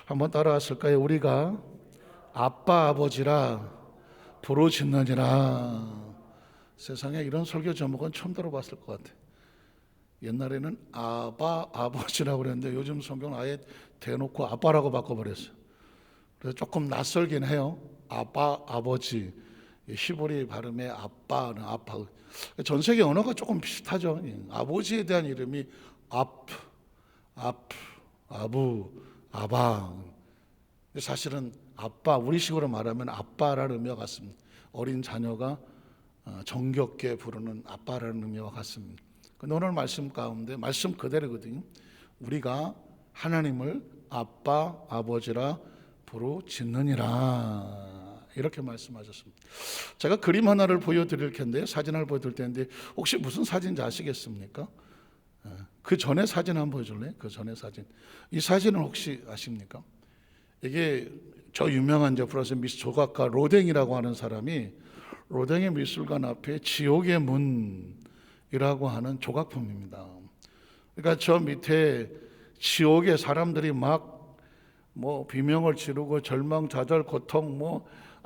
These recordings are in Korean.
한번 따라왔을까요? 우리가 아빠 아버지라 부르짖느니라. 세상에 이런 설교 제목은 처음 들어봤을 것 같아. 옛날에는 아바 아버지라고 그랬는데 요즘 성경은 아예 대놓고 아빠라고 바꿔버렸어요. 그래서 조금 낯설긴 해요. 아빠 아버지, 히브리 발음의 아빠는 아파. 전 세계 언어가 조금 비슷하죠. 아버지에 대한 이름이 아부, 아바. 사실은 아빠, 우리식으로 말하면 아빠라는 의미와 같습니다. 어린 자녀가 정겹게 부르는 아빠라는 의미와 같습니다. 오늘 말씀 가운데 말씀 그대로거든요. 우리가 하나님을 아빠, 아버지라 부르짖느니라 이렇게 말씀하셨습니다. 제가 그림 하나를 보여드릴 텐데, 사진 하나를 보여드릴 텐데 혹시 무슨 사진인지 아시겠습니까? 그 전에 사진 한번 보여줄래요? 그 전에 사진. 이 사진은 혹시 아십니까? 이게 저 유명한 프랑스 미술 조각가 로댕이라고 하는 사람이 로댕의 미술관 앞에 지옥의 문이라고 하는 조각품입니다. 그러니까 저 밑에 지옥에 사람들이 막 비명을 지르고 절망, 좌절, 고통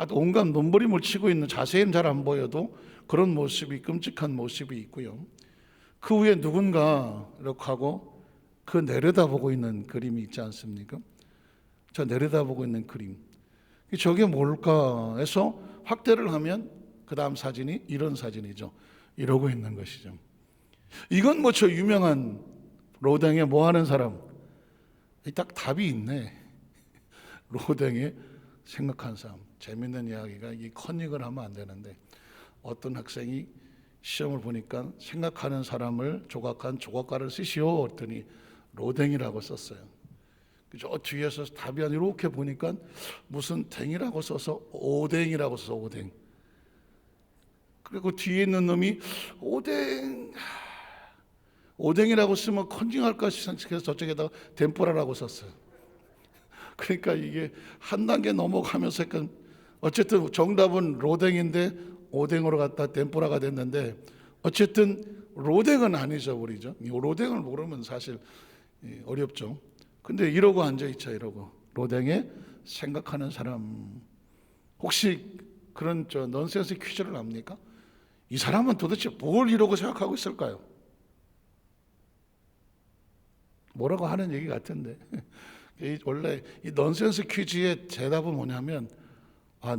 온갖 몸부림을 치고 있는, 자세히는 잘 안 보여도 그런 모습이, 끔찍한 모습이 있고요. 그 위에 누군가 이렇게 하고 그 내려다보고 있는 그림이 있지 않습니까? 저 내려다보고 있는 그림, 저게 뭘까 해서 확대를 하면 그 다음 사진이 이런 사진이죠. 이러고 있는 것이죠. 이건 저 유명한 로댕의 하는 사람, 딱 답이 있네. 로댕의 생각한 사람. 재밌는 이야기가, 이 컨닝을 하면 안 되는데 어떤 학생이 시험을 보니까 생각하는 사람을 조각한 조각가를 쓰시오 했더니 로댕이라고 썼어요. 저 뒤에서 답이 안 이렇게 보니까 무슨 댕이라고 써서 오댕이라고 써서 오댕. 그리고 뒤에 있는 놈이 오댕이라고 쓰면 컨닝할까 생각해서 저쪽에다가 덴뿌라라고 썼어요. 그러니까 이게 한 단계 넘어가면서 어쨌든 정답은 로댕인데 오댕으로 갔다 덴뿌라가 됐는데, 어쨌든 로댕은 아니죠, 우리죠. 로댕을 모르면 사실 어렵죠. 근데 이러고 앉아있죠. 이러고 로댕의 생각하는 사람. 혹시 그런 넌센스 퀴즈를 압니까? 이 사람은 도대체 뭘 이러고 생각하고 있을까요? 뭐라고 하는 얘기 같은데 원래 이 넌센스 퀴즈의 대답은 뭐냐면,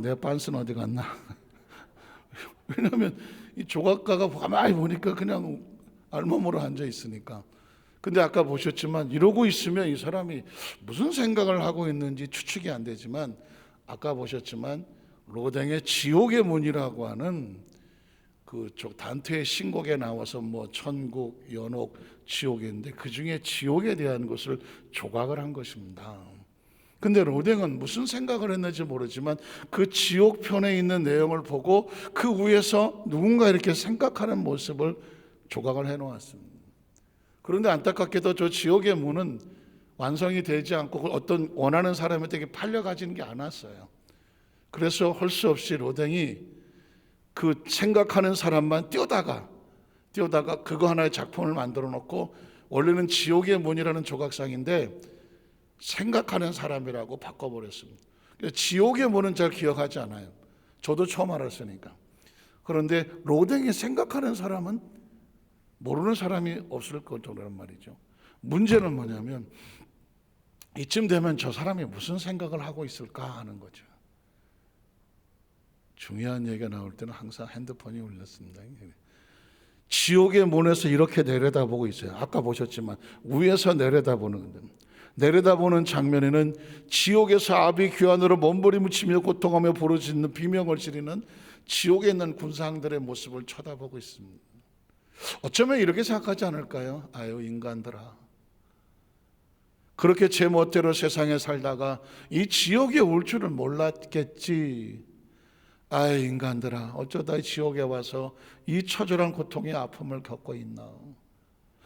내 빤스는 어디 갔나? 왜냐하면 이 조각가가 가만히 보니까 그냥 알몸으로 앉아 있으니까. 근데 아까 보셨지만 이러고 있으면 이 사람이 무슨 생각을 하고 있는지 추측이 안 되지만, 아까 보셨지만 로댕의 지옥의 문이라고 하는 단테의 신곡에 나와서 천국, 연옥, 지옥인데 그 중에 지옥에 대한 것을 조각을 한 것입니다. 근데 로댕은 무슨 생각을 했는지 모르지만 그 지옥편에 있는 내용을 보고 그 위에서 누군가 이렇게 생각하는 모습을 조각을 해놓았습니다. 그런데 안타깝게도 저 지옥의 문은 완성이 되지 않고 어떤 원하는 사람에게 팔려가지는 게 않았어요. 그래서 할 수 없이 로댕이 그 생각하는 사람만 띄우다가 그거 하나의 작품을 만들어 놓고, 원래는 지옥의 문이라는 조각상인데 생각하는 사람이라고 바꿔버렸습니다. 지옥의 문은 잘 기억하지 않아요. 저도 처음 알았으니까. 그런데 로댕이 생각하는 사람은 모르는 사람이 없을 거란 말이죠. 문제는 뭐냐면 이쯤 되면 저 사람이 무슨 생각을 하고 있을까 하는 거죠. 중요한 얘기가 나올 때는 항상 핸드폰이 울렸습니다. 지옥의 문에서 이렇게 내려다보고 있어요. 아까 보셨지만 위에서 내려다보는 장면에는 지옥에서 아비 귀환으로 몸부림을 치며 고통하며 부르짖는, 비명을 지르는 지옥에 있는 군상들의 모습을 쳐다보고 있습니다. 어쩌면 이렇게 생각하지 않을까요? 아유, 인간들아, 그렇게 제 멋대로 세상에 살다가 이 지옥에 올 줄은 몰랐겠지. 아유, 인간들아, 어쩌다 지옥에 와서 이 처절한 고통의 아픔을 겪고 있나.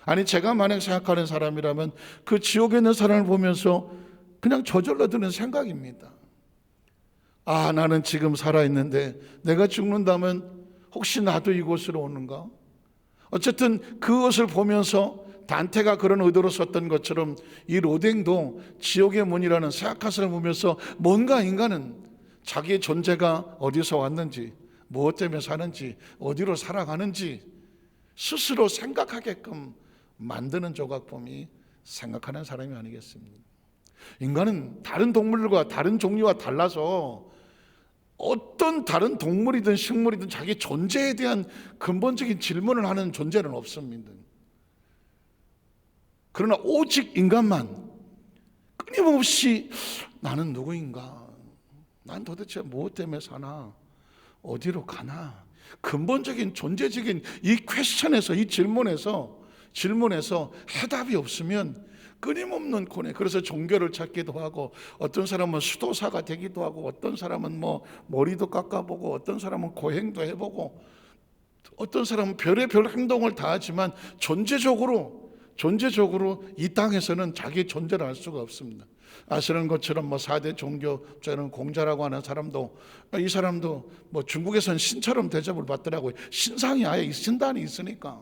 아니, 제가 만약 생각하는 사람이라면 그 지옥에 있는 사람을 보면서 그냥 저절로 드는 생각입니다. 나는 지금 살아있는데 내가 죽는다면 혹시 나도 이곳으로 오는가? 어쨌든 그것을 보면서 단테가 그런 의도로 썼던 것처럼 이 로댕도 지옥의 문이라는 새악가스를 보면서 뭔가 인간은 자기의 존재가 어디서 왔는지, 무엇 때문에 사는지, 어디로 살아가는지 스스로 생각하게끔 만드는 조각범이 생각하는 사람이 아니겠습니까? 인간은 다른 동물들과 다른 종류와 달라서 어떤 다른 동물이든 식물이든 자기 존재에 대한 근본적인 질문을 하는 존재는 없습니다. 그러나 오직 인간만 끊임없이 나는 누구인가? 난 도대체 무엇 때문에 사나? 어디로 가나? 근본적인 존재적인 이 퀘스천에서, 이 질문에서 해답이 없으면 끊임없는 고뇌. 그래서 종교를 찾기도 하고, 어떤 사람은 수도사가 되기도 하고, 어떤 사람은 머리도 깎아보고, 어떤 사람은 고행도 해보고, 어떤 사람은 별의별 행동을 다 하지만 존재적으로 이 땅에서는 자기의 존재를 알 수가 없습니다. 아시는 것처럼 4대 종교, 저는 공자라고 하는 사람도, 이 사람도 중국에서는 신처럼 대접을 받더라고요. 신상이 아예 신단이 있으니까.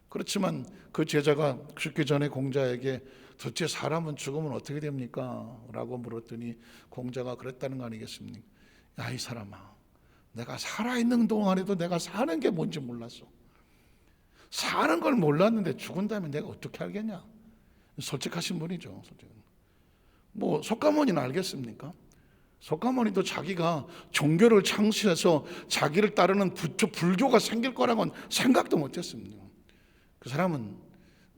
그렇지만 그 제자가 죽기 전에 공자에게 도대체 사람은 죽으면 어떻게 됩니까? 라고 물었더니 공자가 그랬다는 거 아니겠습니까? 야, 이 사람아, 내가 살아있는 동안에도 내가 사는 게 뭔지 몰랐어. 사는 걸 몰랐는데 죽은 다음에 내가 어떻게 알겠냐? 솔직하신 분이죠. 석가모니는 알겠습니까? 석가모니도 자기가 종교를 창시해서 자기를 따르는 불교가 생길 거라고는 생각도 못했습니다. 그 사람은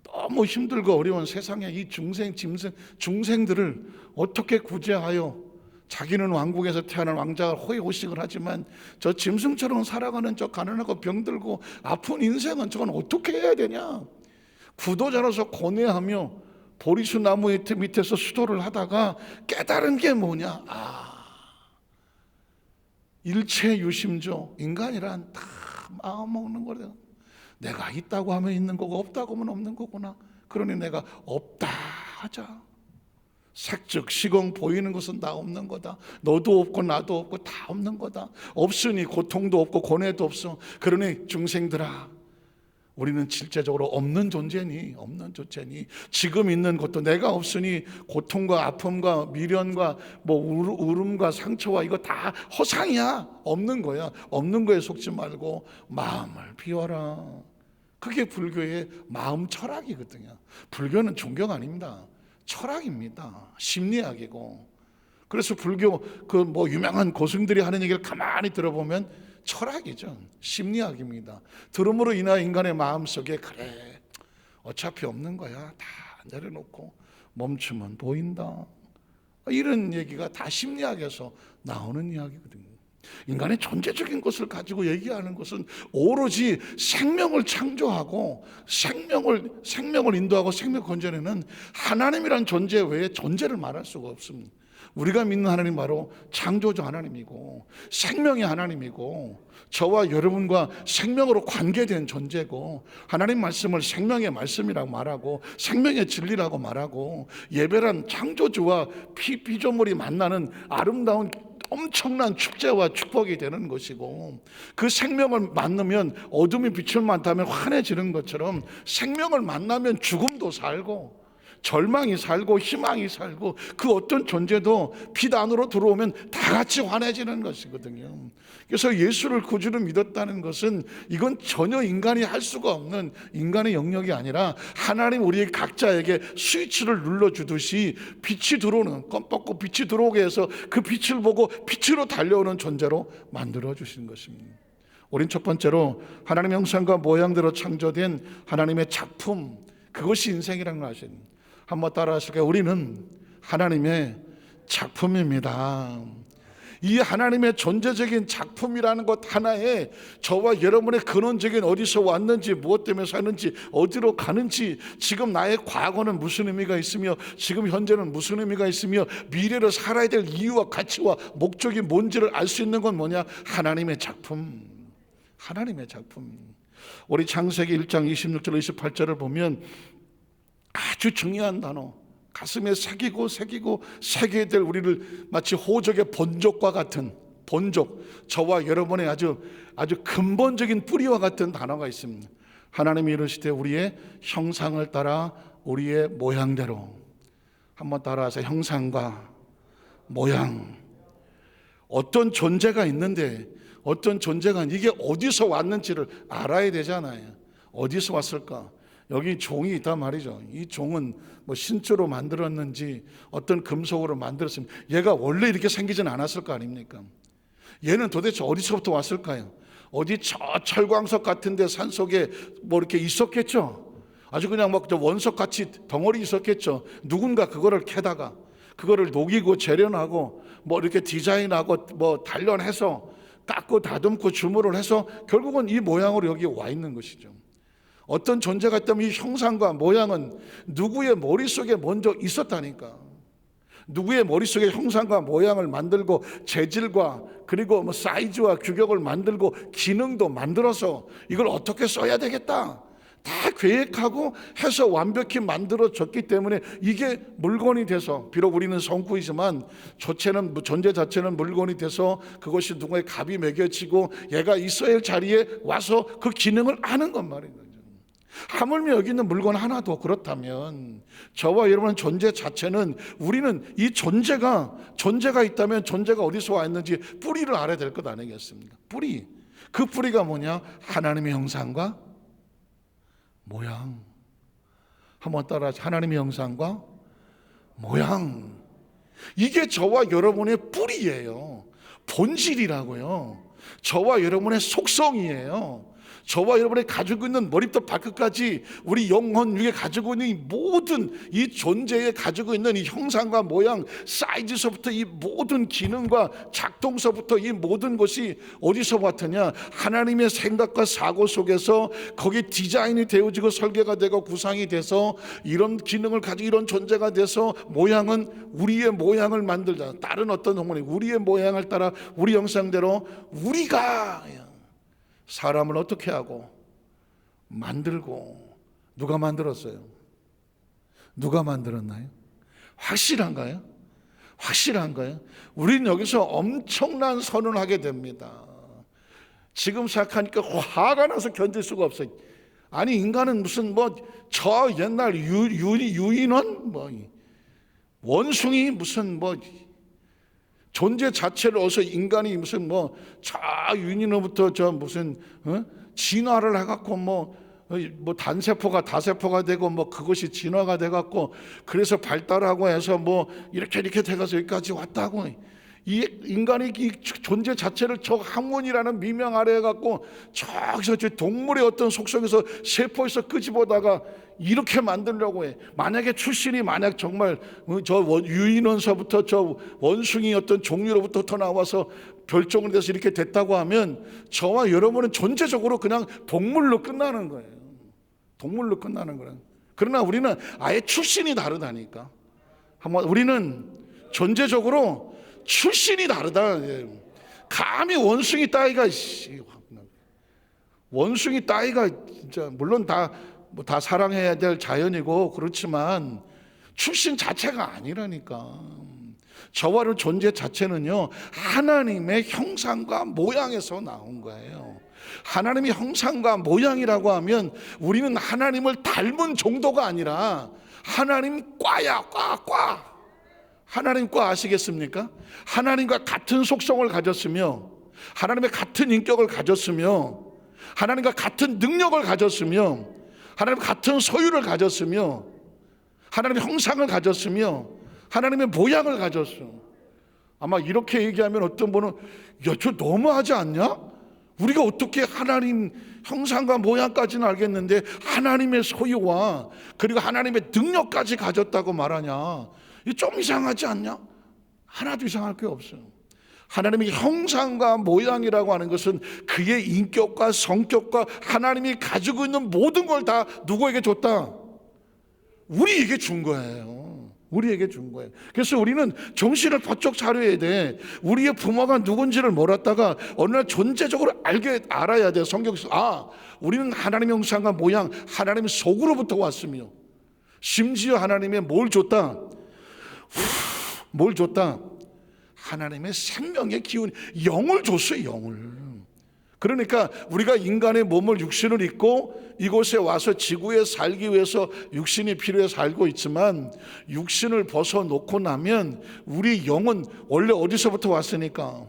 너무 힘들고 어려운 세상에 이 중생들을 어떻게 구제하여, 자기는 왕국에서 태어난 왕자가 호의호식을 하지만 저 짐승처럼 살아가는 저 가난하고 병들고 아픈 인생은 저건 어떻게 해야 되냐? 구도자로서 고뇌하며 보리수 나무 밑에서 수도를 하다가 깨달은 게 뭐냐? 일체 유심조, 인간이란 다 마음 먹는 거래요. 내가 있다고 하면 있는 거고 없다고 하면 없는 거구나. 그러니 내가 없다 하자. 색즉 시공 보이는 것은 다 없는 거다. 너도 없고 나도 없고 다 없는 거다. 없으니 고통도 없고 고뇌도 없어. 그러니 중생들아, 우리는 실제적으로 없는 존재니 지금 있는 것도 내가 없으니 고통과 아픔과 미련과 울음과 상처와 이거 다 허상이야. 없는 거야. 없는 거에 속지 말고 마음을 비워라. 그게 불교의 마음 철학이거든요. 불교는 종교가 아닙니다. 철학입니다. 심리학이고. 그래서 불교 유명한 고승들이 하는 얘기를 가만히 들어보면 철학이죠. 심리학입니다. 들음으로 인하여 인간의 마음속에 그래 어차피 없는 거야 다 내려놓고 멈추면 보인다. 이런 얘기가 다 심리학에서 나오는 이야기거든요. 인간의 존재적인 것을 가지고 얘기하는 것은 오로지 생명을 창조하고 생명을 인도하고 생명 건전에는 하나님이란 존재 외에 존재를 말할 수가 없습니다. 우리가 믿는 하나님 바로 창조주 하나님이고 생명의 하나님이고 저와 여러분과 생명으로 관계된 존재고, 하나님 말씀을 생명의 말씀이라고 말하고 생명의 진리라고 말하고, 예배란 창조주와 피조물이 만나는 아름다운 엄청난 축제와 축복이 되는 것이고, 그 생명을 만나면 어둠이 빛을 만나면 환해지는 것처럼 생명을 만나면 죽음도 살고 절망이 살고 희망이 살고 그 어떤 존재도 빛 안으로 들어오면 다 같이 환해지는 것이거든요. 그래서 예수를 구주로 믿었다는 것은 이건 전혀 인간이 할 수가 없는 인간의 영역이 아니라 하나님 우리 각자에게 스위치를 눌러주듯이 빛이 들어오는, 껌뻑고 빛이 들어오게 해서 그 빛을 보고 빛으로 달려오는 존재로 만들어주신 것입니다. 우린 첫 번째로 하나님 형상과 모양대로 창조된 하나님의 작품, 그것이 인생이라는 걸 아십니다. 한번 따라 하실까요? 우리는 하나님의 작품입니다. 이 하나님의 존재적인 작품이라는 것 하나에 저와 여러분의 근원적인 어디서 왔는지, 무엇 때문에 사는지, 어디로 가는지, 지금 나의 과거는 무슨 의미가 있으며 지금 현재는 무슨 의미가 있으며 미래를 살아야 될 이유와 가치와 목적이 뭔지를 알 수 있는 건 뭐냐? 하나님의 작품. 하나님의 작품. 우리 창세기 1장 26절 28절을 보면 아주 중요한 단어, 가슴에 새기고 새겨야 될 우리를 마치 호적의 본족과 같은 본족, 저와 여러분의 아주 근본적인 뿌리와 같은 단어가 있습니다. 하나님이 이르시되 우리의 형상을 따라 우리의 모양대로. 한번 따라서 형상과 모양. 어떤 존재가 있는데 어떤 존재가 이게 어디서 왔는지를 알아야 되잖아요. 어디서 왔을까? 여기 종이 있단 말이죠. 이 종은 뭐 신주로 만들었는지 어떤 금속으로 만들었으면 얘가 원래 이렇게 생기진 않았을 거 아닙니까? 얘는 도대체 어디서부터 왔을까요? 어디 저 철광석 같은데 산속에 뭐 이렇게 있었겠죠. 아주 그냥 막 원석 같이 덩어리 있었겠죠. 누군가 그거를 캐다가 그거를 녹이고 재련하고 뭐 이렇게 디자인하고 뭐 단련해서 깎고 다듬고 주물을 해서 결국은 이 모양으로 여기 와 있는 것이죠. 어떤 존재가 있다면 이 형상과 모양은 누구의 머릿속에 먼저 있었다니까. 누구의 머릿속에 형상과 모양을 만들고 재질과 그리고 뭐 사이즈와 규격을 만들고 기능도 만들어서 이걸 어떻게 써야 되겠다 다 계획하고 해서 완벽히 만들어졌기 때문에 이게 물건이 돼서, 비록 우리는 성구이지만 존재 자체는 물건이 돼서 그것이 누구의 값이 매겨지고 얘가 있어야 할 자리에 와서 그 기능을 하는 것 말이에요. 하물며 여기 있는 물건 하나도 그렇다면 저와 여러분의 존재 자체는, 우리는 이 존재가 있다면 존재가 어디서 왔는지 뿌리를 알아야 될 것 아니겠습니까? 뿌리. 그 뿌리가 뭐냐? 하나님의 형상과 모양. 한번 따라 하세요. 하나님의 형상과 모양. 이게 저와 여러분의 뿌리예요. 본질이라고요. 저와 여러분의 속성이에요. 저와 여러분이 가지고 있는 머리부터 발끝까지 우리 영혼 위에 가지고 있는 이 모든 이 존재에 가지고 있는 이 형상과 모양, 사이즈서부터 이 모든 기능과 작동서부터 이 모든 것이 어디서 왔느냐? 하나님의 생각과 사고 속에서 거기에 디자인이 되어지고 설계가 되고 구상이 돼서 이런 기능을 가지고 이런 존재가 돼서, 모양은 우리의 모양을 만들자. 다른 어떤 동물이 우리의 모양을 따라 우리 형상대로 우리가 사람을 어떻게 하고 만들고. 누가 만들었어요? 누가 만들었나요? 확실한가요? 확실한가요? 우리는 여기서 엄청난 선언을 하게 됩니다. 지금 생각하니까 화가 나서 견딜 수가 없어요. 아니, 인간은 무슨 뭐 저 옛날 유인원 뭐 원숭이 무슨 뭐 존재 자체를 어서 인간이 무슨 뭐 저 유인원부터 저 무슨 진화를 해갖고 뭐 단세포가 다세포가 되고 뭐 그것이 진화가 돼갖고 그래서 발달하고 해서 뭐 이렇게 돼가서 여기까지 왔다고. 이 인간이 이 존재 자체를 저 학문이라는 미명 아래 해갖고 저기서 저 동물의 어떤 속성에서 세포에서 끄집어다가 이렇게 만들려고 해. 만약에 출신이 만약 정말 저 유인원서부터 저 원숭이 어떤 종류로부터 나와서 별종이 돼서 이렇게 됐다고 하면 저와 여러분은 존재적으로 그냥 동물로 끝나는 거예요. 동물로 끝나는 거예요. 그러나 우리는 아예 출신이 다르다니까. 한번 우리는 존재적으로 출신이 다르다. 감히 원숭이 따위가 진짜 물론 다 사랑해야 될 자연이고 그렇지만 출신 자체가 아니라니까. 저와의 존재 자체는요, 하나님의 형상과 모양에서 나온 거예요. 하나님의 형상과 모양이라고 하면 우리는 하나님을 닮은 정도가 아니라 하나님 과야, 과. 하나님 과 아시겠습니까? 하나님과 같은 속성을 가졌으며, 하나님의 같은 인격을 가졌으며, 하나님과 같은 능력을 가졌으며, 하나님과 같은 소유를 가졌으며, 하나님의 형상을 가졌으며, 하나님의 모양을 가졌어. 아마 이렇게 얘기하면 어떤 분은 야, 저 너무하지 않냐? 우리가 어떻게 하나님 형상과 모양까지는 알겠는데 하나님의 소유와 그리고 하나님의 능력까지 가졌다고 말하냐? 좀 이상하지 않냐? 하나도 이상할 게 없어요. 하나님의 형상과 모양이라고 하는 것은 그의 인격과 성격과 하나님이 가지고 있는 모든 걸 다 누구에게 줬다? 우리에게 준 거예요. 우리에게 준 거예요. 그래서 우리는 정신을 바짝 차려야 돼. 우리의 부모가 누군지를 몰랐다가 어느 날 존재적으로 알아야 돼. 성경에서 우리는 하나님의 형상과 모양, 하나님의 속으로부터 왔으며, 심지어 하나님의 뭘 줬다? 뭘 줬다? 하나님의 생명의 기운, 영을 줬어요. 영을. 그러니까 우리가 인간의 몸을 육신을 입고 이곳에 와서 지구에 살기 위해서 육신이 필요해서 살고 있지만 육신을 벗어놓고 나면 우리 영은 원래 어디서부터 왔으니까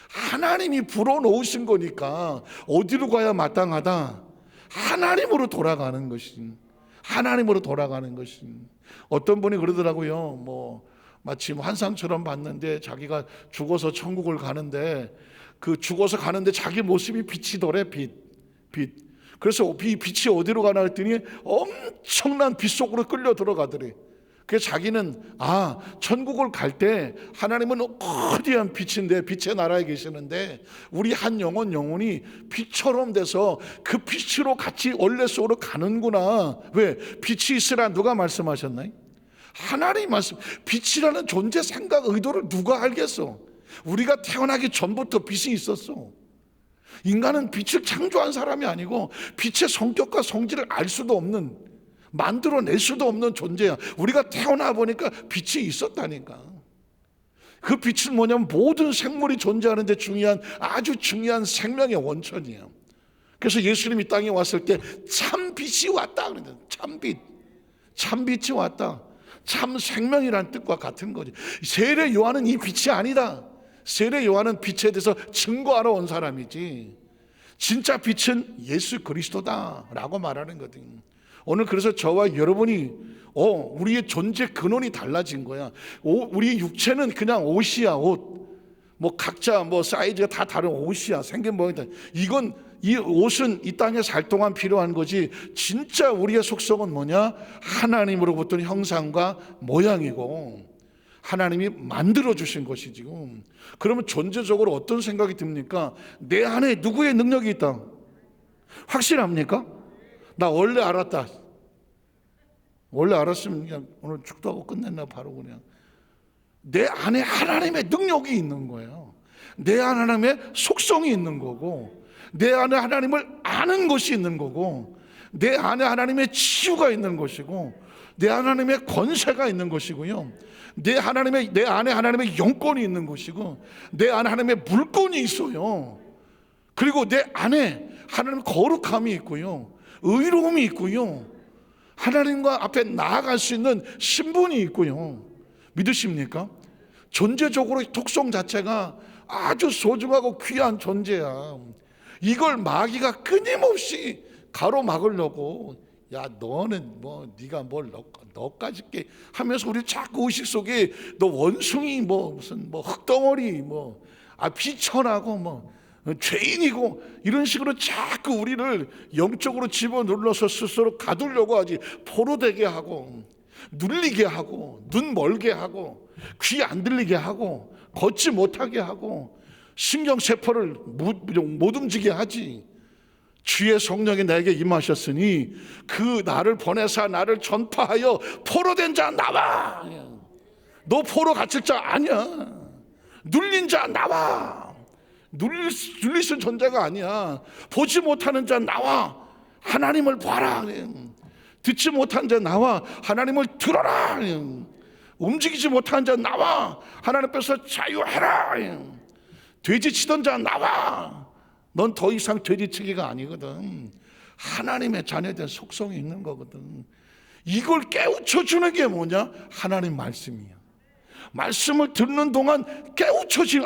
하나님이 불어넣으신 거니까 어디로 가야 마땅하다? 하나님으로 돌아가는 것인, 하나님으로 돌아가는 것인. 어떤 분이 그러더라고요. 마치 환상처럼 봤는데 자기가 죽어서 천국을 가는데 그 죽어서 가는데 자기 모습이 빛이더래. 빛. 그래서 빛이 어디로 가나 했더니 엄청난 빛 속으로 끌려 들어가더래. 그래서 자기는 천국을 갈 때 하나님은 거대한 빛인데 빛의 나라에 계시는데 우리 한 영혼이 빛처럼 돼서 그 빛으로 같이 원래 속으로 가는구나. 왜? 빛이 있으라 누가 말씀하셨나요? 하나님 말씀. 빛이라는 존재 생각 의도를 누가 알겠어? 우리가 태어나기 전부터 빛이 있었어. 인간은 빛을 창조한 사람이 아니고 빛의 성격과 성질을 알 수도 없는, 만들어낼 수도 없는 존재야. 우리가 태어나 보니까 빛이 있었다니까. 그 빛은 뭐냐면 모든 생물이 존재하는데 아주 중요한 생명의 원천이에요. 그래서 예수님이 땅에 왔을 때 참 빛이 왔다 그랬는데, 참 빛이 왔다. 참 생명이란 뜻과 같은 거지. 세례 요한은 이 빛이 아니다. 세례 요한은 빛에 대해서 증거하러 온 사람이지 진짜 빛은 예수 그리스도다라고 말하는 거거든요. 오늘 그래서 저와 여러분이 우리의 존재 근원이 달라진 거야. 우리 육체는 그냥 옷이야. 옷. 각자 사이즈가 다 다른 옷이야. 생긴 모양이다. 이 옷은 이 땅에 살 동안 필요한 거지 진짜 우리의 속성은 뭐냐? 하나님으로부터 형상과 모양이고 하나님이 만들어주신 것이지. 그러면 존재적으로 어떤 생각이 듭니까? 내 안에 누구의 능력이 있다? 확실합니까? 나 원래 알았다. 원래 알았으면 그냥 오늘 축도하고 끝냈나 바로 그냥. 내 안에 하나님의 능력이 있는 거예요. 내 안에 하나님의 속성이 있는 거고 내 안에 하나님을 아는 것이 있는 거고 내 안에 하나님의 치유가 있는 것이고 내 하나님의 권세가 있는 것이고요. 내 안에 하나님의 영권이 있는 것이고 내 안에 하나님의 물권이 있어요. 그리고 내 안에 하나님의 거룩함이 있고요. 의로움이 있고요. 하나님과 앞에 나아갈 수 있는 신분이 있고요. 믿으십니까? 존재적으로 속성 자체가 아주 소중하고 귀한 존재야. 이걸 마귀가 끊임없이 가로막으려고 야 너는 네가 뭘 너까짓게 하면서 우리 자꾸 의식 속에 너 원숭이 무슨 흙덩어리 비천하고 죄인이고 이런 식으로 자꾸 우리를 영적으로 집어눌러서 스스로 가두려고 하지. 포로되게 하고 눌리게 하고 눈 멀게 하고 귀 안 들리게 하고 걷지 못하게 하고 신경세포를 못 움직이게 하지. 주의 성령이 나에게 임하셨으니 그 나를 보내사 나를 전파하여 포로된 자 나와. 너 포로 갇힐 자 아니야. 눌린 자 나와. 눌리신 존재가 아니야. 보지 못하는 자 나와. 하나님을 봐라. 듣지 못한 자 나와. 하나님을 들어라. 움직이지 못한 자 나와. 하나님 앞에서 자유해라. 돼지치던 자 나와. 넌 더 이상 돼지치기가 아니거든. 하나님의 자녀된 속성이 있는 거거든. 이걸 깨우쳐주는 게 뭐냐? 하나님 말씀이야. 말씀을 듣는 동안 깨우쳐진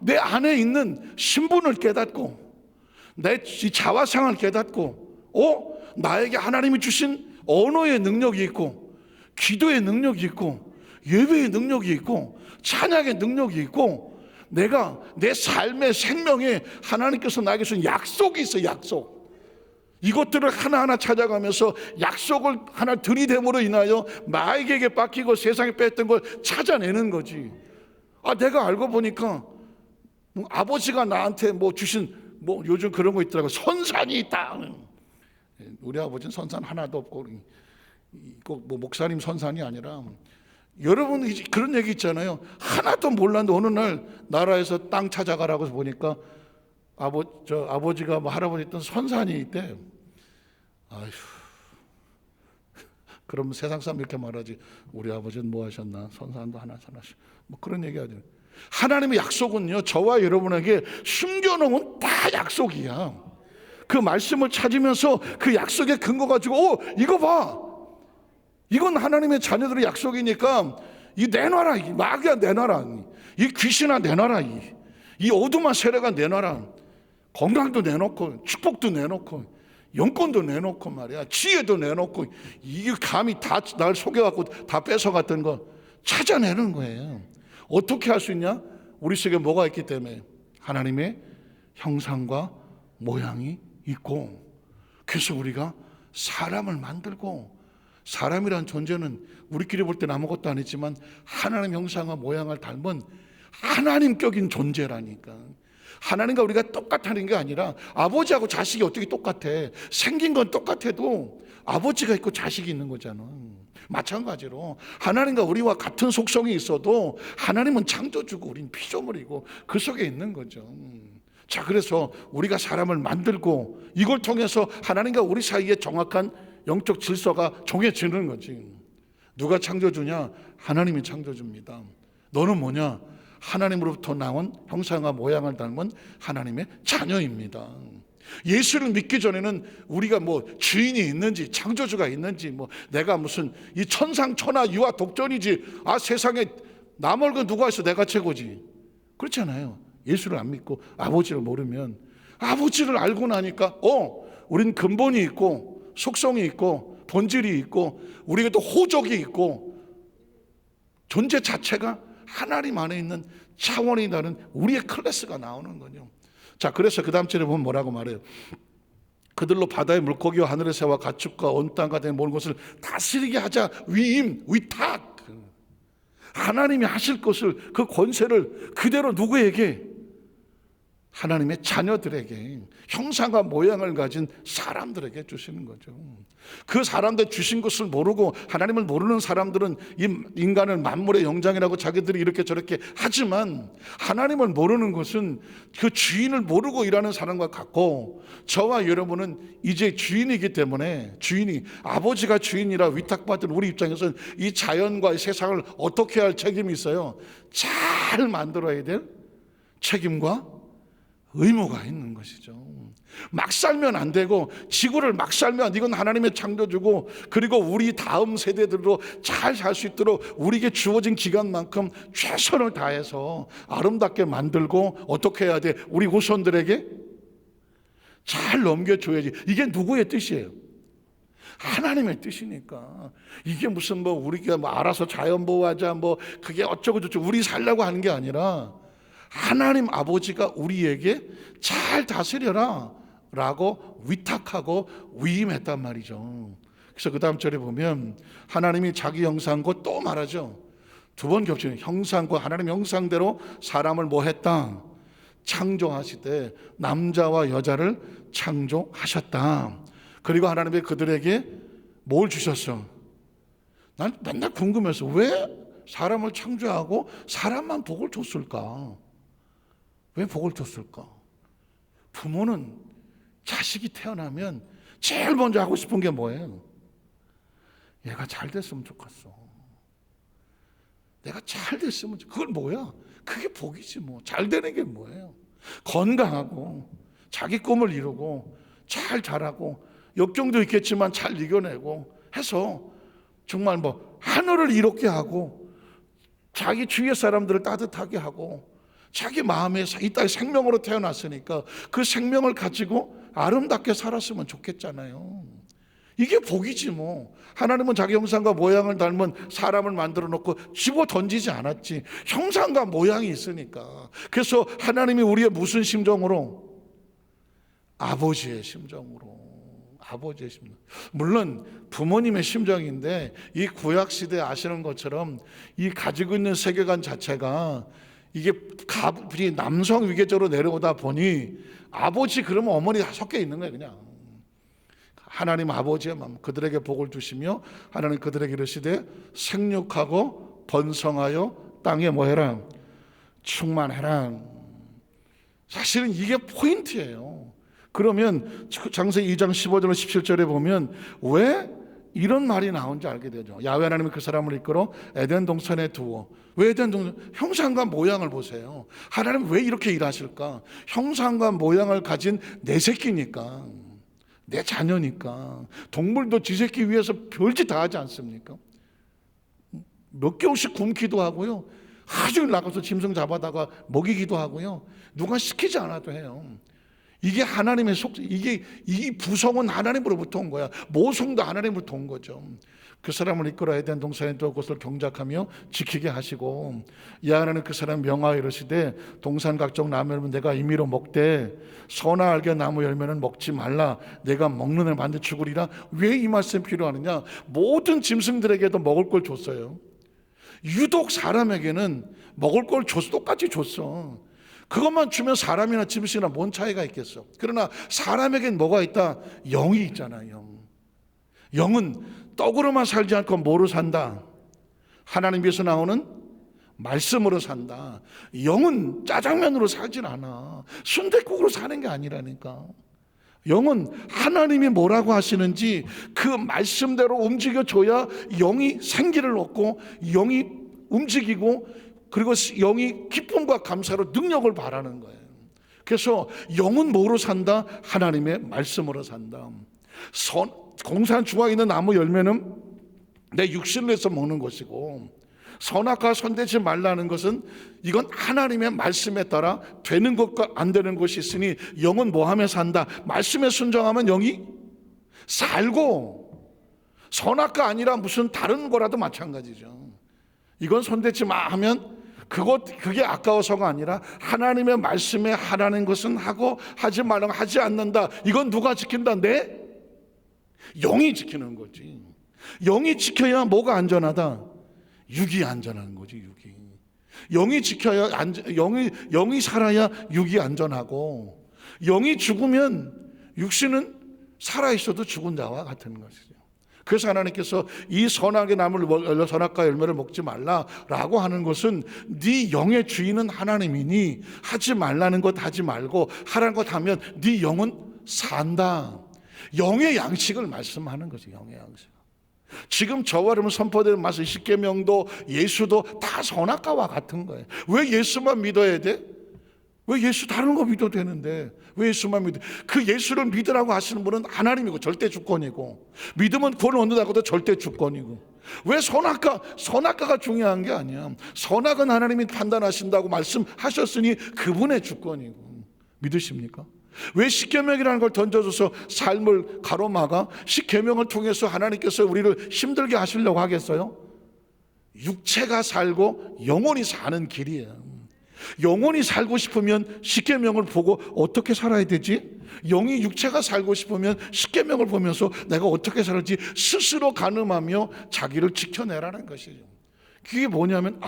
내 안에 있는 신분을 깨닫고 내 자화상을 깨닫고 나에게 하나님이 주신 언어의 능력이 있고 기도의 능력이 있고 예배의 능력이 있고 찬양의 능력이 있고 내가 내 삶의 생명에 하나님께서 나에게 주신 약속이 있어. 약속. 이것들을 하나하나 찾아가면서 약속을 하나 들이댐으로 인하여 나에게 뺏기고 세상에 뺐던 걸 찾아내는 거지. 내가 알고 보니까 아버지가 나한테 주신 요즘 그런 거 있더라고. 선산이 있다. 우리 아버지는 선산 하나도 없고 꼭 목사님 선산이 아니라 여러분 그런 얘기 있잖아요. 하나도 몰랐는데 어느 날 나라에서 땅 찾아가라고 보니까 아버지가 할아버지 있던 선산이 있대. 그럼 세상 사람 이렇게 말하지. 우리 아버지는 뭐 하셨나? 선산도 하나 사나시. 뭐 그런 얘기 하죠. 하나님의 약속은요, 저와 여러분에게 숨겨놓은 다 약속이야. 그 말씀을 찾으면서 그 약속의 근거 가지고 이거 봐, 이건 하나님의 자녀들의 약속이니까 이 내놔라, 이 마귀야 내놔라, 이 귀신아 내놔라, 이 어둠한 세력아 내놔라. 건강도 내놓고 축복도 내놓고 영권도 내놓고 말이야, 지혜도 내놓고, 이게 감히 다 날 속여갖고 다 뺏어갔던 거 찾아내는 거예요. 어떻게 할 수 있냐? 우리 속에 뭐가 있기 때문에? 하나님의 형상과 모양이 있고, 그래서 우리가 사람을 만들고, 사람이란 존재는 우리끼리 볼 때는 아무것도 아니지만 하나님 형상과 모양을 닮은 하나님격인 존재라니까. 하나님과 우리가 똑같다는 게 아니라, 아버지하고 자식이 어떻게 똑같아? 생긴 건 똑같아도 아버지가 있고 자식이 있는 거잖아. 마찬가지로 하나님과 우리와 같은 속성이 있어도 하나님은 창조주고 우린 피조물이고 그 속에 있는 거죠. 자, 그래서 우리가 사람을 만들고 이걸 통해서 하나님과 우리 사이에 정확한 영적 질서가 정해지는 거지. 누가 창조주냐? 하나님이 창조주입니다. 너는 뭐냐? 하나님으로부터 나온 형상과 모양을 닮은 하나님의 자녀입니다. 예수를 믿기 전에는 우리가 뭐 주인이 있는지 창조주가 있는지, 뭐 내가 무슨 이 천상천하 유아 독전이지, 아 세상에 나 말고 누가 있어, 내가 최고지, 그렇잖아요. 예수를 안 믿고 아버지를 모르면, 아버지를 알고 나니까 우린 근본이 있고 속성이 있고 본질이 있고 우리가 또 호적이 있고 존재 자체가 하나님 안에 있는 차원이 다른 우리의 클래스가 나오는 거죠. 자, 그래서 그 다음 절에 보면 뭐라고 말해요? 그들로 바다의 물고기와 하늘의 새와 가축과 온 땅과 된 모든 것을 다스리게 하자. 위임, 위탁. 하나님이 하실 것을, 그 권세를 그대로 누구에게? 하나님의 자녀들에게, 형상과 모양을 가진 사람들에게 주시는 거죠. 그 사람들 주신 것을 모르고 하나님을 모르는 사람들은 이 인간을 만물의 영장이라고 자기들이 이렇게 저렇게 하지만, 하나님을 모르는 것은 그 주인을 모르고 일하는 사람과 같고, 저와 여러분은 이제 주인이기 때문에, 주인이, 아버지가 주인이라 위탁받은 우리 입장에서는 이 자연과 이 세상을 어떻게 할 책임이 있어요. 잘 만들어야 될 책임과 의무가 있는 것이죠. 막 살면 안 되고, 지구를 막 살면 이건 하나님의 창조주고, 그리고 우리 다음 세대들도 잘 살 수 있도록 우리에게 주어진 기간만큼 최선을 다해서 아름답게 만들고, 어떻게 해야 돼? 우리 후손들에게 잘 넘겨줘야지. 이게 누구의 뜻이에요? 하나님의 뜻이니까. 이게 무슨 뭐 우리가 뭐 알아서 자연보호하자, 뭐 그게 어쩌고 저쩌고 우리 살려고 하는 게 아니라, 하나님 아버지가 우리에게 잘 다스려라 라고 위탁하고 위임했단 말이죠. 그래서 그 다음 절에 보면 하나님이 자기 형상과 또 말하죠. 두 번 겹치는, 형상과, 하나님 형상대로 사람을 뭐 했다? 창조하시되 남자와 여자를 창조하셨다. 그리고 하나님이 그들에게 뭘 주셨어? 난 맨날 궁금해서, 왜 사람을 창조하고 사람만 복을 줬을까? 왜 복을 줬을까? 부모는 자식이 태어나면 제일 먼저 하고 싶은 게 뭐예요? 얘가 잘 됐으면 좋겠어. 내가 잘 됐으면 좋겠어. 그건 뭐야? 그게 복이지 뭐. 잘 되는 게 뭐예요? 건강하고 자기 꿈을 이루고 잘 자라고 역경도 있겠지만 잘 이겨내고 해서 정말 뭐 하늘을 이롭게 하고 자기 주위의 사람들을 따뜻하게 하고, 자기 마음에 이 땅에 생명으로 태어났으니까 그 생명을 가지고 아름답게 살았으면 좋겠잖아요. 이게 복이지 뭐. 하나님은 자기 형상과 모양을 닮은 사람을 만들어 놓고 집어 던지지 않았지. 형상과 모양이 있으니까. 그래서 하나님이 우리의 무슨 심정으로? 아버지의 심정으로. 아버지의 심정. 물론 부모님의 심정인데, 이 구약 시대 아시는 것처럼 이 가지고 있는 세계관 자체가 이게 남성 위계적으로 내려오다 보니 아버지 그러면 어머니 다 섞여 있는 거예요. 그냥 하나님 아버지의 마음, 그들에게 복을 주시며 하나님 그들에게 이르시되 생육하고 번성하여 땅에 뭐 해라? 충만해라. 사실은 이게 포인트예요. 그러면 창세기 2장 15절 17절에 보면 왜 이런 말이 나온지 알게 되죠. 야훼 하나님이 그 사람을 이끌어 에덴 동산에 두어. 왜 에덴 동산? 형상과 모양을 보세요. 하나님 왜 이렇게 일하실까? 형상과 모양을 가진 내 새끼니까, 내 자녀니까. 동물도 지 새끼 위해서 별짓 다 하지 않습니까? 몇 개월씩 굶기도 하고요, 하루 종일 나가서 짐승 잡아다가 먹이기도 하고요, 누가 시키지 않아도 해요. 이게 하나님의 이게 이 부성은 하나님으로부터 온 거야. 모성도 하나님으로부터 온 거죠. 그 사람을 이끌어 에덴 동산에 두어 그것을 경작하며 지키게 하시고, 야훼는 그 사람 명하여 이르시되 동산 각종 나무 열매는 내가 임의로 먹되 선악 알게 나무 열매는 먹지 말라. 내가 먹는 날 만데 죽으리라. 왜 이 말씀이 필요하느냐? 모든 짐승들에게도 먹을 걸 줬어요. 유독 사람에게는 먹을 걸 똑같이 줬어. 그것만 주면 사람이나 짐승이나 뭔 차이가 있겠어. 그러나 사람에겐 뭐가 있다? 영이 있잖아요. 영은 떡으로만 살지 않고 뭐로 산다? 하나님께서 나오는 말씀으로 산다. 영은 짜장면으로 살진 않아. 순댓국으로 사는 게 아니라니까. 영은 하나님이 뭐라고 하시는지 그 말씀대로 움직여줘야 영이 생기를 얻고, 영이 움직이고, 그리고 영이 기쁨과 감사로 능력을 발하는 거예요. 그래서 영은 뭐로 산다? 하나님의 말씀으로 산다. 동산 중앙에 있는 나무 열매는 내 육신을 위해서 먹는 것이고, 선악과 손대지 말라는 것은 이건 하나님의 말씀에 따라 되는 것과 안 되는 것이 있으니, 영은 뭐하며 산다? 말씀에 순종하면 영이 살고, 선악과 아니라 무슨 다른 거라도 마찬가지죠. 이건 손대지 마 하면 그게 아까워서가 아니라 하나님의 말씀에 하라는 것은 하고 하지 말라고 하지 않는다. 이건 누가 지킨다? 내 영이 지키는 거지. 영이 지켜야 뭐가 안전하다? 육이 안전한 거지. 육이. 영이 지켜야 영이 살아야 육이 안전하고, 영이 죽으면 육신은 살아 있어도 죽은 자와 같은 것이죠. 그래서 하나님께서 이 선악의 나무를, 선악과 열매를 먹지 말라라고 하는 것은 네 영의 주인은 하나님이니 하지 말라는 것 하지 말고 하라는 것 하면 네 영은 산다. 영의 양식을 말씀하는 거죠. 영의 양식. 지금 저와 여러분 선포되는 말씀, 십계명도 예수도 다 선악과와 같은 거예요. 왜 예수만 믿어야 돼? 왜 예수 다른 거 믿어도 되는데 왜 예수만 믿어? 그 예수를 믿으라고 하시는 분은 하나님이고 절대 주권이고, 믿으면 구원을 얻는다고도 절대 주권이고, 왜 선악과가 중요한 게 아니야. 선악은 하나님이 판단하신다고 말씀하셨으니 그분의 주권이고. 믿으십니까? 왜 십계명이라는 걸 던져줘서 삶을 가로막아? 십계명을 통해서 하나님께서 우리를 힘들게 하시려고 하겠어요? 육체가 살고 영혼이 사는 길이에요. 영혼이 살고 싶으면 십계명을 보고 어떻게 살아야 되지? 영이 육체가 살고 싶으면 십계명을 보면서 내가 어떻게 살지 스스로 가늠하며 자기를 지켜내라는 것이죠. 그게 뭐냐면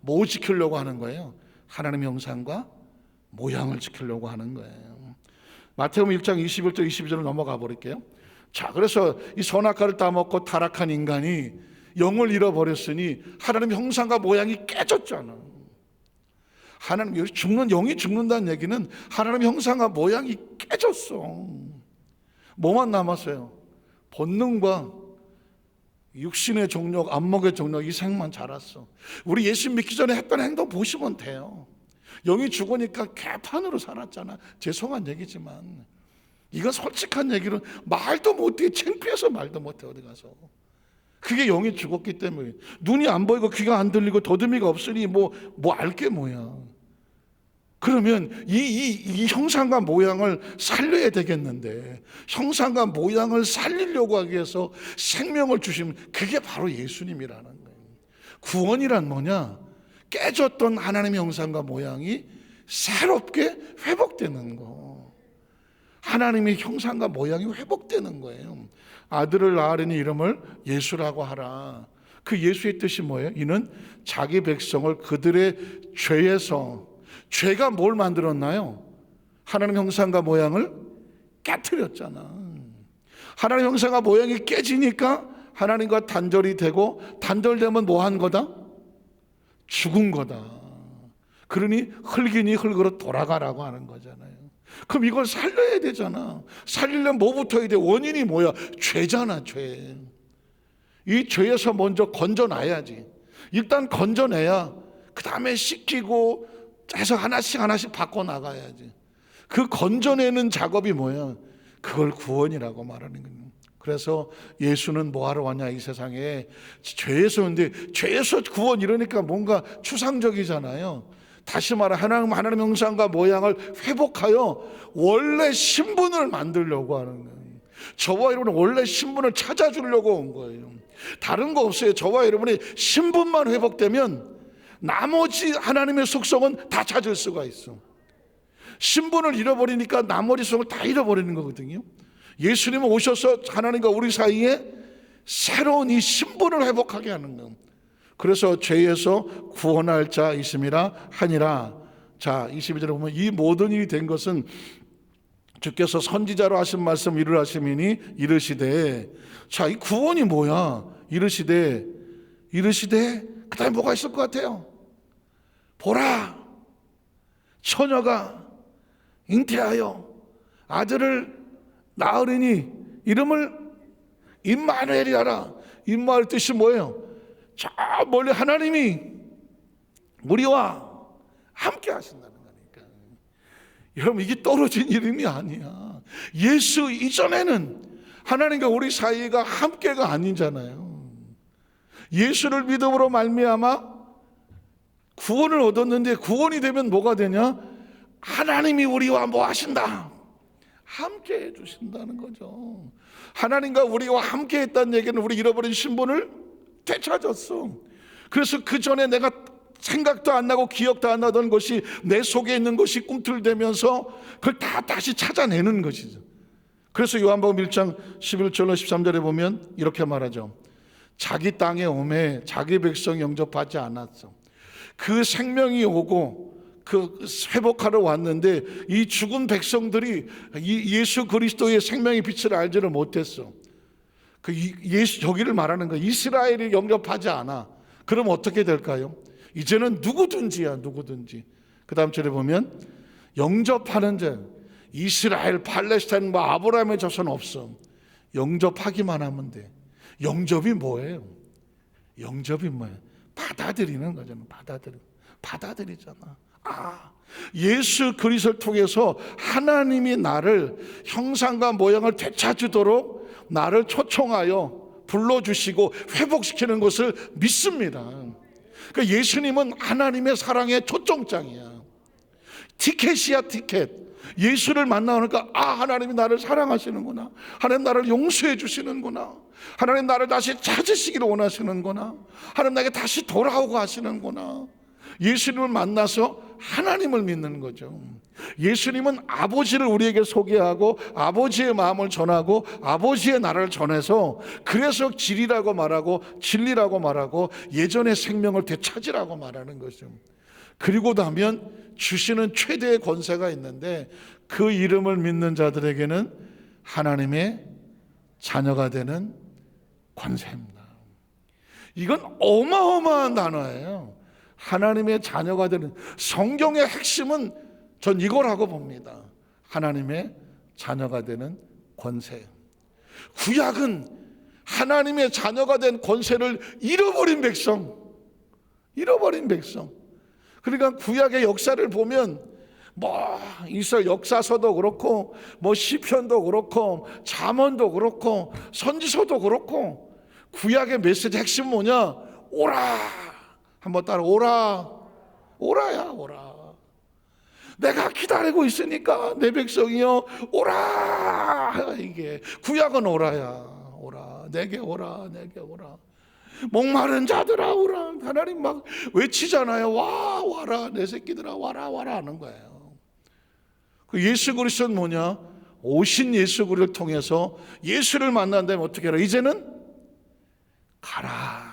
뭐 지키려고 하는 거예요? 하나님의 형상과 모양을 지키려고 하는 거예요. 마태복음 1장 21절 22절을 넘어가 버릴게요. 자, 그래서 이 선악과를 따먹고 타락한 인간이 영을 잃어버렸으니 하나님의 형상과 모양이 깨졌잖아. 하나님 영이 죽는다는 얘기는 하나님의 형상과 모양이 깨졌어. 뭐만 남았어요? 본능과 육신의 종력, 안목의 종력, 이 생만 자랐어. 우리 예수 믿기 전에 했던 행동 보시면 돼요. 영이 죽으니까 개판으로 살았잖아. 죄송한 얘기지만 이건 솔직한 얘기로 말도 못해. 창피해서 말도 못해. 어디 가서. 그게 영이 죽었기 때문에. 눈이 안 보이고 귀가 안 들리고 더듬이가 없으니 뭐 알 게 뭐야. 그러면 이 형상과 모양을 살려야 되겠는데, 형상과 모양을 살리려고 하기 위해서 생명을 주시면 그게 바로 예수님이라는 거예요. 구원이란 뭐냐? 깨졌던 하나님의 형상과 모양이 새롭게 회복되는 거. 하나님의 형상과 모양이 회복되는 거예요. 아들을 낳으려니 이름을 예수라고 하라. 그 예수의 뜻이 뭐예요? 이는 자기 백성을 그들의 죄에서, 죄가 뭘 만들었나요? 하나님 형상과 모양을 깨트렸잖아. 하나님 형상과 모양이 깨지니까 하나님과 단절이 되고, 단절되면 뭐 한 거다? 죽은 거다. 그러니 흙이니 흙으로 돌아가라고 하는 거잖아요. 그럼 이걸 살려야 되잖아. 살리려면 뭐부터 해야 돼? 원인이 뭐야? 죄잖아, 죄. 이 죄에서 먼저 건져놔야지. 일단 건져내야 그 다음에 씻기고 해서 하나씩 바꿔나가야지. 그 건져내는 작업이 뭐야? 그걸 구원이라고 말하는 거예요. 그래서 예수는 뭐하러 왔냐 이 세상에. 죄에서. 근데 죄에서 구원 이러니까 뭔가 추상적이잖아요. 다시 말해 하나님의 형상과 모양을 회복하여 원래 신분을 만들려고 하는 거예요. 저와 여러분은 원래 신분을 찾아주려고 온 거예요. 다른 거 없어요. 저와 여러분의 신분만 회복되면 나머지 하나님의 속성은 다 찾을 수가 있어. 신분을 잃어버리니까 나머지 속을 다 잃어버리는 거거든요. 예수님은 오셔서 하나님과 우리 사이에 새로운 이 신분을 회복하게 하는 거예요. 그래서 죄에서 구원할 자이심이라 하니라. 자, 22절에 보면 이 모든 일이 된 것은 주께서 선지자로 하신 말씀 이루하심이니 이르시되. 자, 이 구원이 뭐야? 이르시되 그 다음에 뭐가 있을 것 같아요? 보라, 처녀가 잉태하여 아들을 낳으리니 이름을 임마누엘이 하라. 임마누엘 뜻이 뭐예요? 저 멀리 하나님이 우리와 함께 하신다는 거니까. 여러분, 이게 떨어진 이름이 아니야. 예수 이전에는 하나님과 우리 사이가 함께가 아니잖아요. 예수를 믿음으로 말미암아 구원을 얻었는데, 구원이 되면 뭐가 되냐? 하나님이 우리와 뭐 하신다? 함께 해주신다는 거죠. 하나님과 우리와 함께 했다는 얘기는 우리 잃어버린 신분을 되찾았어. 그래서 그 전에 내가 생각도 안 나고 기억도 안 나던 것이, 내 속에 있는 것이 꿈틀대면서 그걸 다 다시 찾아내는 것이죠. 그래서 요한복음 1장 11절로 13절에 보면 이렇게 말하죠. 자기 땅에 오매 자기 백성 영접하지 않았어. 그 생명이 오고 그 회복하러 왔는데 이 죽은 백성들이 이 예수 그리스도의 생명의 빛을 알지를 못했어. 그 예수, 저기를 말하는 거야. 이스라엘이 영접하지 않아. 그럼 어떻게 될까요? 이제는 누구든지야, 누구든지. 그 다음 절에 보면 영접하는 자, 이스라엘, 팔레스타인, 뭐 아브라함의 자손 없어. 영접하기만 하면 돼. 영접이 뭐예요? 영접이 뭐예요? 받아들이는 거잖아. 받아들이잖아. 아, 예수 그리스도를 통해서 하나님이 나를 형상과 모양을 되찾도록 나를 초청하여 불러주시고 회복시키는 것을 믿습니다. 그러니까 예수님은 하나님의 사랑의 초청장이야. 티켓이야, 티켓. 예수를 만나니까 하나님이 나를 사랑하시는구나. 하나님 나를 용서해 주시는구나. 하나님 나를 다시 찾으시기를 원하시는구나. 하나님 나에게 다시 돌아오고 하시는구나. 예수님을 만나서 하나님을 믿는 거죠. 예수님은 아버지를 우리에게 소개하고 아버지의 마음을 전하고 아버지의 나라를 전해서, 그래서 진리라고 말하고 진리라고 말하고 예전의 생명을 되찾으라고 말하는 거죠. 그리고 나면 주시는 최대의 권세가 있는데, 그 이름을 믿는 자들에게는 하나님의 자녀가 되는 권세입니다. 이건 어마어마한 단어예요. 하나님의 자녀가 되는, 성경의 핵심은 전 이거라고 봅니다. 하나님의 자녀가 되는 권세. 구약은 하나님의 자녀가 된 권세를 잃어버린 백성. 그러니까 구약의 역사를 보면 뭐 이스라엘 역사서도 그렇고 뭐 시편도 그렇고 잠언도 그렇고 선지서도 그렇고, 구약의 메시지 핵심 뭐냐? 오라. 한번 따라, 오라야, 오라. 내가 기다리고 있으니까 내 백성이여 오라. 이게 구약은 오라야. 오라, 내게 오라, 내게 오라. 목마른 자들아 오라. 하나님 막 외치잖아요. 와라 내 새끼들아, 와라 하는 거예요. 그 예수 그리스도는 뭐냐? 오신 예수 그리스도를 통해서 예수를 만난다면 어떻게 하라? 이제는 가라.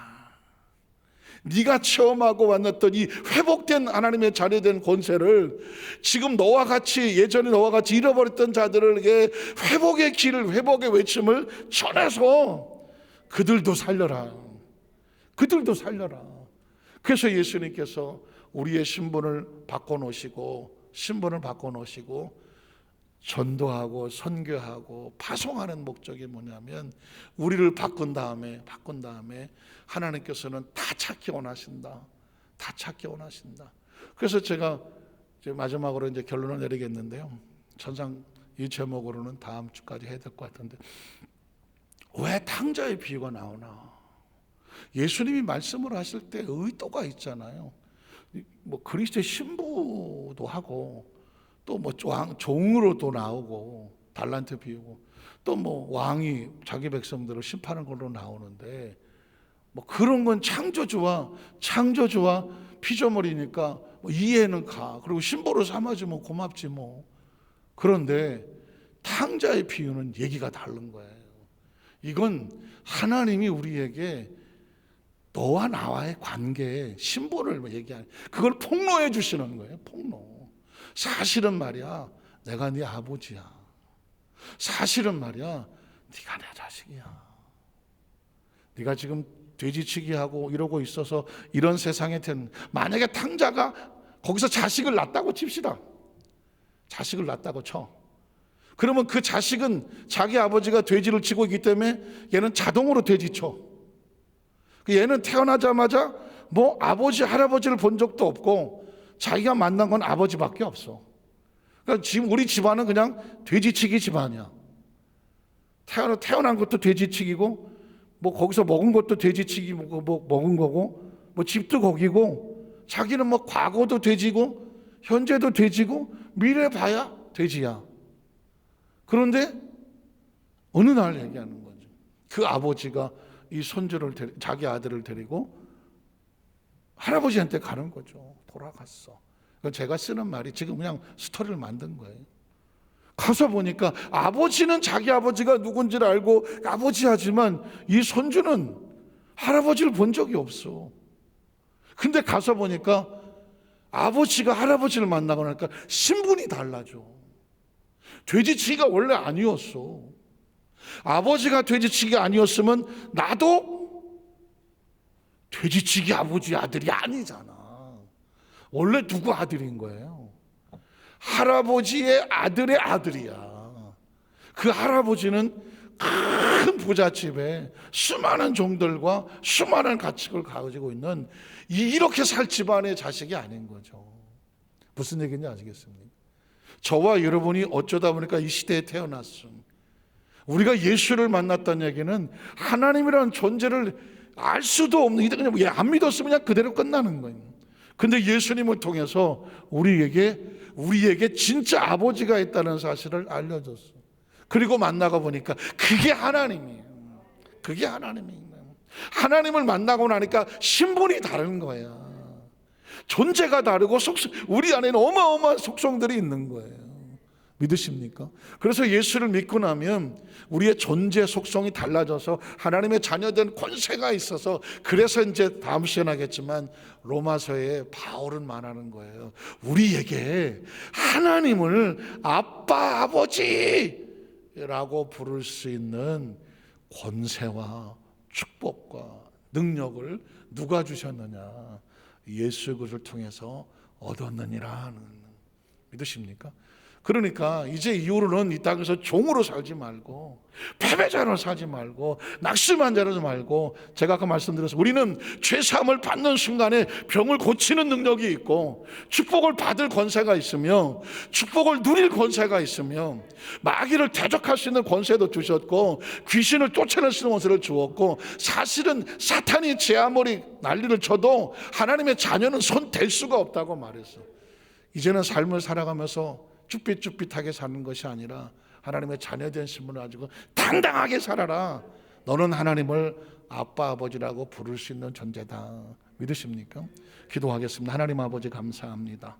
네가 체험하고 만났던 이 회복된 하나님의 자녀된 권세를 지금 너와 같이, 예전에 너와 같이 잃어버렸던 자들에게 회복의 길을, 회복의 외침을 전해서 그들도 살려라. 그래서 예수님께서 우리의 신분을 바꿔놓으시고 전도하고 선교하고 파송하는 목적이 뭐냐면 우리를 바꾼 다음에 하나님께서는 다 찾기 원하신다. 다 찾기 원하신다. 그래서 제가 이제 마지막으로 이제 결론을 내리겠는데요. 전상 이 제목으로는 다음 주까지 해야 될 것 같은데, 왜 탕자의 비유가 나오나? 예수님이 말씀을 하실 때 의도가 있잖아요. 뭐 그리스도의 신부도 하고, 또 뭐 종으로도 나오고, 달란트 비유고, 또 뭐 왕이 자기 백성들을 심판하는 걸로 나오는데, 뭐 그런 건 창조주와 피조물이니까 뭐 이해는 가. 그리고 신부로 삼아주면 고맙지 뭐. 그런데 탕자의 비유는 얘기가 다른 거예요. 이건 하나님이 우리에게 너와 나와의 관계에 신분을 얘기하는, 그걸 폭로해 주시는 거예요. 폭로. 사실은 말이야, 내가 네 아버지야. 사실은 말이야, 네가 내 자식이야. 네가 지금 돼지치기 하고 이러고 있어서 이런 세상에 된, 만약에 탕자가 거기서 자식을 낳았다고 칩시다. 자식을 낳았다고 쳐. 그러면 그 자식은 자기 아버지가 돼지를 치고 있기 때문에 얘는 자동으로 돼지 쳐. 얘는 태어나자마자 뭐 아버지 할아버지를 본 적도 없고 자기가 만난 건 아버지밖에 없어. 그러니까 지금 우리 집안은 그냥 돼지치기 집안이야. 태어난 것도 돼지치기고, 뭐 거기서 먹은 것도 돼지치기 뭐 먹은 거고, 뭐 집도 거기고, 자기는 뭐 과거도 돼지고 현재도 돼지고 미래 봐야 돼지야. 그런데 어느 날 얘기하는 거죠. 그 아버지가 이 손주를 자기 아들을 데리고 할아버지한테 가는 거죠. 돌아갔어. 제가 쓰는 말이 지금 그냥 스토리를 만든 거예요. 가서 보니까 아버지는 자기 아버지가 누군지를 알고 아버지 하지만 이 손주는 할아버지를 본 적이 없어. 근데 가서 보니까 아버지가 할아버지를 만나고 나니까 신분이 달라져. 돼지치기가 원래 아니었어. 아버지가 돼지치기가 아니었으면 나도 돼지치기 아버지 아들이 아니잖아. 원래 누구 아들인 거예요? 할아버지의 아들의 아들이야. 그 할아버지는 큰 부잣집에 수많은 종들과 수많은 가축을 가지고 있는 이렇게 살 집안의 자식이 아닌 거죠. 무슨 얘기인지 아시겠습니까? 저와 여러분이 어쩌다 보니까 이 시대에 태어났음. 우리가 예수를 만났다는 얘기는 하나님이라는 존재를 알 수도 없는, 그냥 안 믿었으면 그냥 그대로 끝나는 거예요. 근데 예수님을 통해서 우리에게 진짜 아버지가 있다는 사실을 알려줬어. 그리고 만나가 보니까 그게 하나님이에요. 그게 하나님이에요. 하나님을 만나고 나니까 신분이 다른 거야. 존재가 다르고 우리 안에는 어마어마한 속성들이 있는 거예요. 믿으십니까? 그래서 예수를 믿고 나면 우리의 존재 속성이 달라져서 하나님의 자녀된 권세가 있어서, 그래서 이제 다음 시간에 하겠지만 로마서에 바울은 말하는 거예요. 우리에게 하나님을 아빠, 아버지라고 부를 수 있는 권세와 축복과 능력을 누가 주셨느냐? 예수 그리스도를 통해서 얻었느니라 하는. 믿으십니까? 그러니까 이제 이후로는 이 땅에서 종으로 살지 말고, 패배자로 살지 말고, 낙심한 자로 말고, 제가 아까 말씀드렸어, 우리는 죄사함을 받는 순간에 병을 고치는 능력이 있고, 축복을 받을 권세가 있으며, 축복을 누릴 권세가 있으며, 마귀를 대적할 수 있는 권세도 주셨고, 귀신을 쫓아낼 수 있는 권세를 주었고, 사실은 사탄이 제 아무리 난리를 쳐도 하나님의 자녀는 손 댈 수가 없다고 말했어. 이제는 삶을 살아가면서 쭈삣쭈삣하게 사는 것이 아니라 하나님의 자녀된 신분을 가지고 당당하게 살아라. 너는 하나님을 아빠, 아버지라고 부를 수 있는 존재다. 믿으십니까? 기도하겠습니다. 하나님 아버지 감사합니다.